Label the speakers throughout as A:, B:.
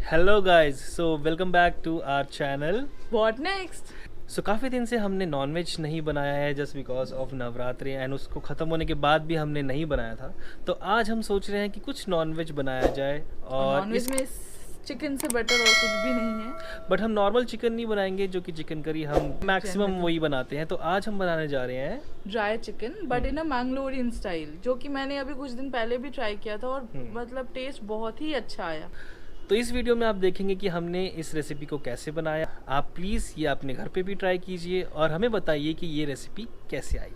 A: Hello guys, so welcome back to our channel.
B: What next?
A: So काफ़ी दिन से हमने नॉनवेज नहीं बनाया है just because of Navratri and उसको ख़त्म होने के बाद भी हमने नहीं बनाया था। तो आज हम सोच रहे हैं कि कुछ नॉनवेज बनाया जाए और
B: नॉनवेज में चिकन से बेटर और कुछ भी नहीं है।
A: बट हम नॉर्मल चिकन नहीं बनाएंगे, जो कि चिकन करी हम मैक्सिमम वही बनाते हैं। तो आज हम बनाने जा रहे हैं
B: dry chicken but in a Mangalorean style, जो कि मैंने अभी कुछ दिन पहले भी ट्राई किया था और मतलब टेस्ट बहुत ही अच्छा आया।
A: तो इस वीडियो में आप देखेंगे कि हमने इस रेसिपी को कैसे बनाया। आप प्लीज़ ये अपने घर पे भी ट्राई कीजिए और हमें बताइए कि ये रेसिपी कैसे आई।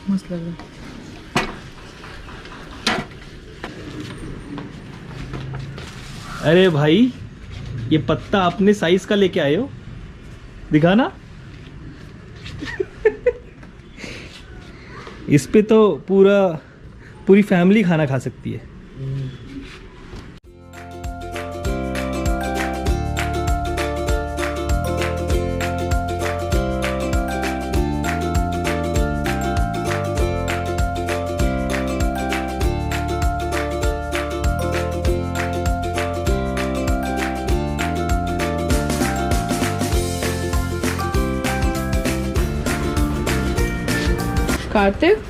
B: मस्त लग रहा है।
A: अरे भाई, ये पत्ता अपने साइज का लेके आए हो, दिखाना। इस पे तो पूरी फैमिली खाना खा सकती है।
B: कार्तिक,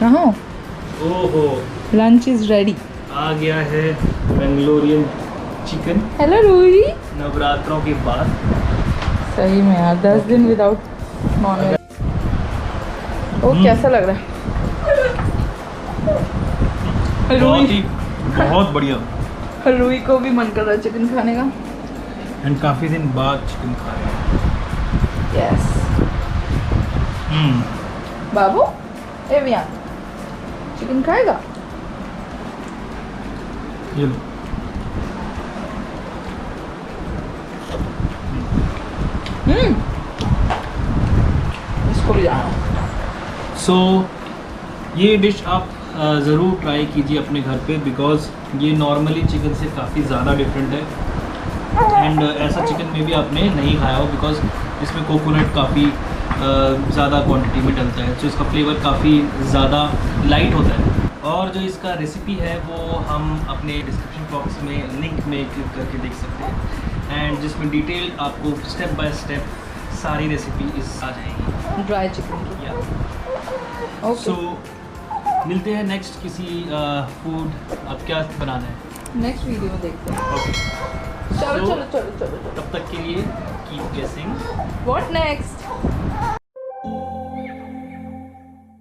B: कहाँ हो?
A: ओहो,
B: लंच इज रेडी।
A: आ गया है मैंगलोरियन चिकन।
B: हेलो रूही।
A: नवरात्रों के बाद
B: सही में यार 10 दिन विदाउट नॉनवेज। ओ कैसा लग रहा है?
A: बहुत बढ़िया।
B: रूही को भी मन कर रहा है चिकन खाने का।
A: एंड काफी दिन बाद चिकन खा रहे हैं।
B: यस। बाबू, एविया चिकन खाएगा?
A: ये लो।
B: इसको भी जाना।
A: सो ये डिश आप ज़रूर ट्राई कीजिए अपने घर पे, बिकॉज़ ये नॉर्मली चिकन से काफ़ी ज़्यादा डिफरेंट है। एंड ऐसा चिकन में भी आपने नहीं खाया हो, बिकॉज़ इसमें कोकोनट काफ़ी ज़्यादा क्वांटिटी में डलता है, तो इसका फ्लेवर काफ़ी ज़्यादा लाइट होता है। और जो इसका रेसिपी है वो हम अपने डिस्क्रिप्शन बॉक्स में लिंक में क्लिक करके देख सकते हैं, एंड जिसमें डिटेल आपको स्टेप बाय स्टेप सारी रेसिपी इस आ जाएंगी
B: ड्राई चिकन की।
A: या
B: ओके।
A: सो मिलते हैं नेक्स्ट किसी फूड। अब क्या बनाना है
B: नेक्स्ट वीडियो में देखते हैं।
A: ओके,
B: चलो चलो चलो चलो।
A: तब तक के लिए कीप गेसिंग
B: व्हाट नेक्स्ट।